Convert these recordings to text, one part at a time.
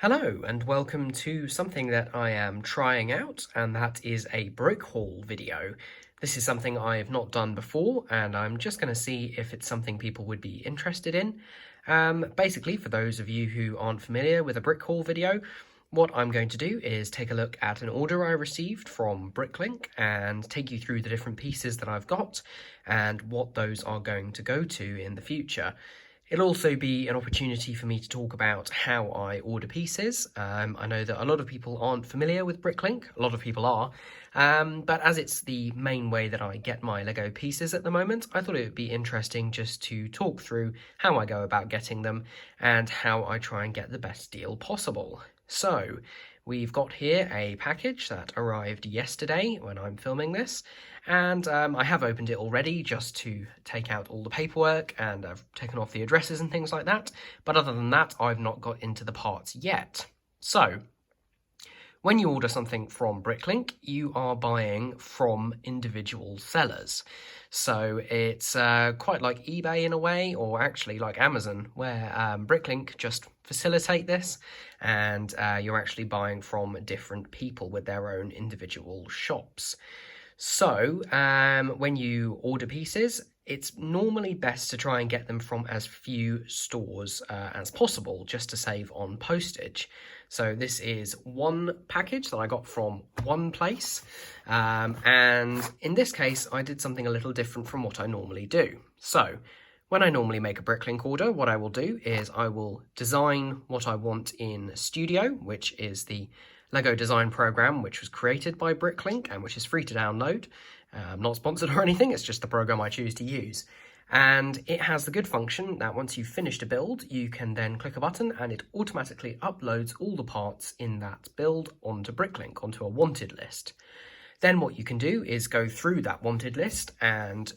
Hello and welcome to something that I am trying out, and that is a brick haul video. This is something I have not done before, and I'm just going to see if it's something people would be interested in. Basically, for those of you who aren't familiar with a brick haul video, what I'm going to do is take a look at an order I received from Bricklink and take you through the different pieces that I've got and what those are going to go to in the future. It'll also be an opportunity for me to talk about how I order pieces. I know that a lot of people aren't familiar with Bricklink, a lot of people are, but as it's the main way that I get my Lego pieces at the moment, I thought it would be interesting just to talk through how I go about getting them and how I try and get the best deal possible. So, we've got here a package that arrived yesterday when I'm filming this, and I have opened it already just to take out all the paperwork, and I've taken off the addresses and things like that, but other than that, I've not got into the parts yet. So, when you order something from Bricklink, you are buying from individual sellers. So it's quite like eBay in a way, or actually like Amazon, where Bricklink just facilitate this, and you're actually buying from different people with their own individual shops. So when you order pieces, it's normally best to try and get them from as few stores as possible, just to save on postage. So this is one package that I got from one place, and in this case I did something a little different from what I normally do. So when I normally make a Bricklink order, what I will do is I will design what I want in Studio, which is the Lego design program which was created by Bricklink and which is free to download. Not sponsored or anything, it's just the program I choose to use. And it has the good function that once you've finished a build, you can then click a button and it automatically uploads all the parts in that build onto Bricklink, onto a wanted list. Then what you can do is go through that wanted list and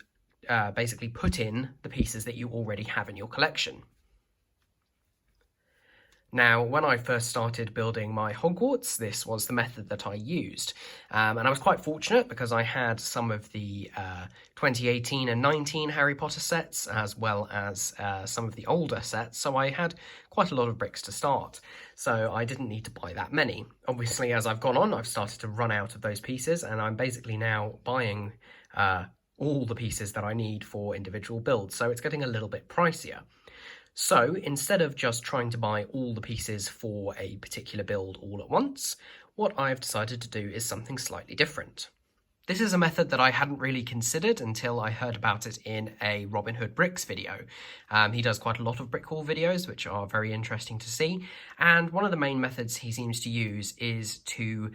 basically put in the pieces that you already have in your collection. Now, when I first started building my Hogwarts, this was the method that I used. And I was quite fortunate because I had some of the 2018 and 19 Harry Potter sets, as well as some of the older sets, so I had quite a lot of bricks to start. So I didn't need to buy that many. Obviously, as I've gone on, I've started to run out of those pieces, and I'm basically now buying all the pieces that I need for individual builds, so it's getting a little bit pricier. So instead of just trying to buy all the pieces for a particular build all at once, what I've decided to do is something slightly different. This is a method that I hadn't really considered until I heard about it in a Robin Hood Bricks video. He does quite a lot of brick haul videos, which are very interesting to see, and one of the main methods he seems to use is to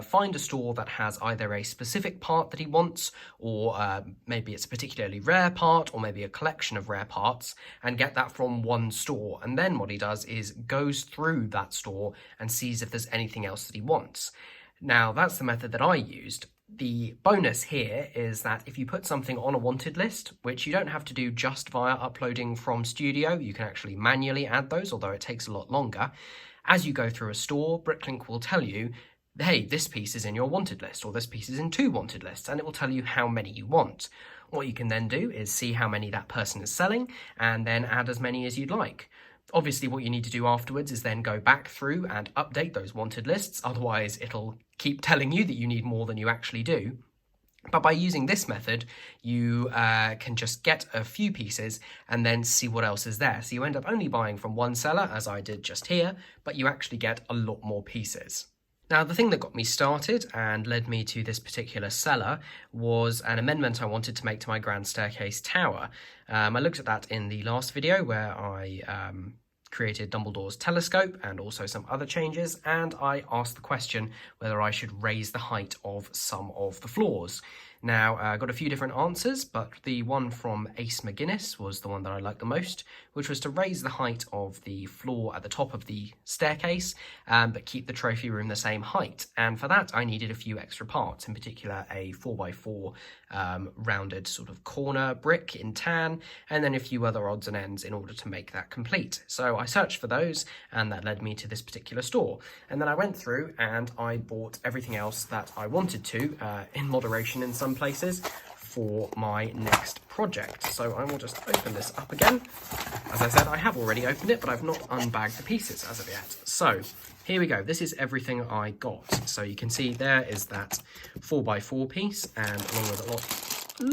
find a store that has either a specific part that he wants, or maybe it's a particularly rare part, or maybe a collection of rare parts, and get that from one store. And then what he does is goes through that store and sees if there's anything else that he wants. Now, that's the method that I used. The bonus here is that if you put something on a wanted list, which you don't have to do just via uploading from Studio, you can actually manually add those, although it takes a lot longer. As you go through a store, Bricklink will tell you, hey, this piece is in your wanted list, or this piece is in 2 wanted lists, and it will tell you how many you want. What you can then do is see how many that person is selling, and then add as many as you'd like. Obviously, what you need to do afterwards is then go back through and update those wanted lists, otherwise it'll keep telling you that you need more than you actually do. But by using this method, you can just get a few pieces and then see what else is there. So you end up only buying from one seller, as I did just here, but you actually get a lot more pieces. Now, the thing that got me started and led me to this particular seller was an amendment I wanted to make to my grand staircase tower. I looked at that in the last video where I created Dumbledore's telescope and also some other changes, and I asked the question whether I should raise the height of some of the floors. Now, I got a few different answers, but the one from Ace McGuinness was the one that I liked the most, which was to raise the height of the floor at the top of the staircase, but keep the trophy room the same height. And for that, I needed a few extra parts, in particular a 4x4 rounded sort of corner brick in tan, and then a few other odds and ends in order to make that complete. So I searched for those, and that led me to this particular store. And then I went through and I bought everything else that I wanted to, in moderation in some places, for my next project. So I will just open this up again. As I said, I have already opened it, but I've not unbagged the pieces as of yet. So here we go. This is everything I got. So you can see there is that 4x4 piece, and along with a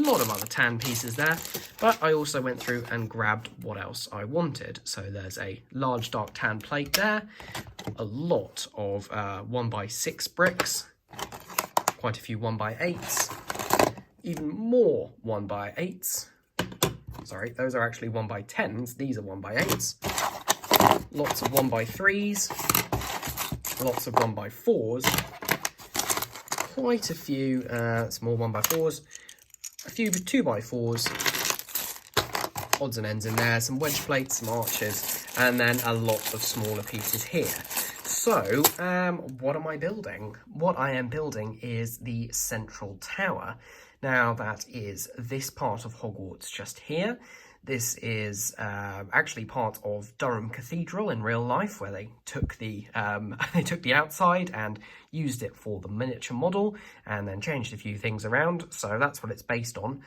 lot of other tan pieces there. But I also went through and grabbed what else I wanted. So there's a large dark tan plate there, a lot of 1x6 bricks, quite a few 1x8s, even more 1x8s. Sorry, those are actually 1x10s. These are 1x8s. Lots of 1x3s. Lots of 1x4s. Quite a few small 1x4s. A few 2x4s. Odds and ends in there. Some wedge plates, some arches, and then a lot of smaller pieces here. So, what am I building? What I am building is the central tower. Now, that is this part of Hogwarts just here. This is actually part of Durham Cathedral in real life, where they took the outside and used it for the miniature model, and then changed a few things around. So that's what it's based on.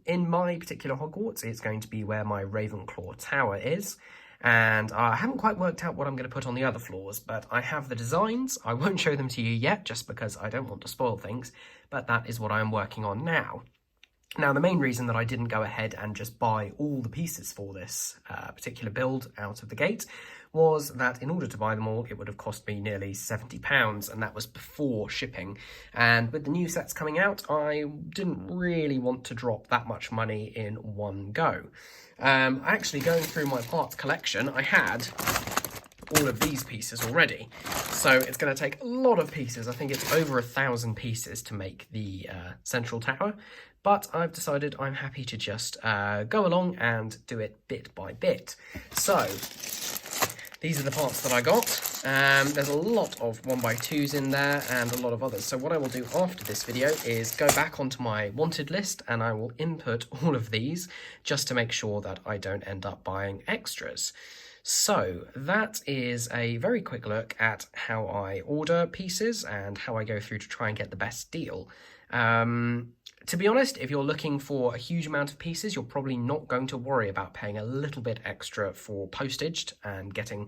In my particular Hogwarts, it's going to be where my Ravenclaw Tower is. And I haven't quite worked out what I'm going to put on the other floors, but I have the designs. I won't show them to you yet, just because I don't want to spoil things, but that is what I'm working on now. Now, the main reason that I didn't go ahead and just buy all the pieces for this particular build out of the gate was that in order to buy them all, it would have cost me nearly £70, and that was before shipping. And with the new sets coming out, I didn't really want to drop that much money in one go. Actually, going through my parts collection, I had all of these pieces already. So it's going to take a lot of pieces. I think it's over 1,000 pieces to make the central tower. But I've decided I'm happy to just go along and do it bit by bit. So these are the parts that I got. There's a lot of 1x2s in there and a lot of others. So what I will do after this video is go back onto my wanted list and I will input all of these just to make sure that I don't end up buying extras. So that is a very quick look at how I order pieces and how I go through to try and get the best deal. To be honest, if you're looking for a huge amount of pieces, you're probably not going to worry about paying a little bit extra for postage and getting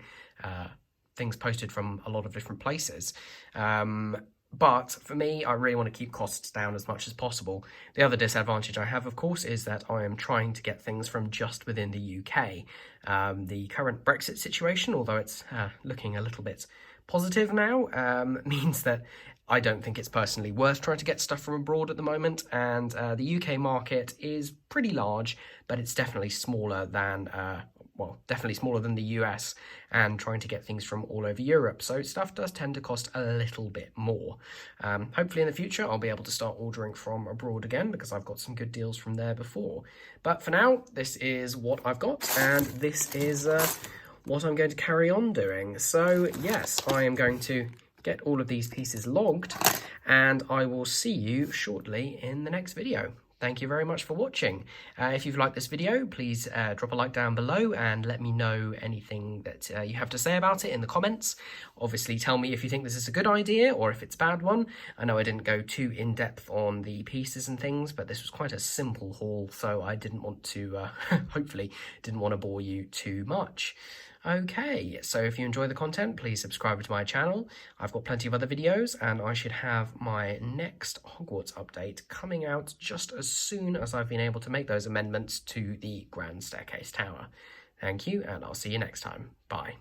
things posted from a lot of different places. But for me, I really want to keep costs down as much as possible. The other disadvantage I have, of course, is that I am trying to get things from just within the UK. The current Brexit situation, although it's looking a little bit positive now, means that I don't think it's personally worth trying to get stuff from abroad at the moment, and the UK market is pretty large, but it's definitely smaller than, definitely smaller than the US, and trying to get things from all over Europe, so stuff does tend to cost a little bit more. Hopefully in the future I'll be able to start ordering from abroad again, because I've got some good deals from there before. But for now, this is what I've got, and this is what I'm going to carry on doing. So yes, I am going to get all of these pieces logged, and I will see you shortly in the next video. Thank you very much for watching. If you've liked this video, please drop a like down below and let me know anything that you have to say about it in the comments. Obviously, tell me if you think this is a good idea or if it's a bad one. I know I didn't go too in-depth on the pieces and things, but this was quite a simple haul, so I didn't want to, hopefully, didn't want to bore you too much. Okay, so if you enjoy the content, please subscribe to my channel. I've got plenty of other videos, and I should have my next Hogwarts update coming out just as soon as I've been able to make those amendments to the Grand Staircase Tower. Thank you, and I'll see you next time. Bye.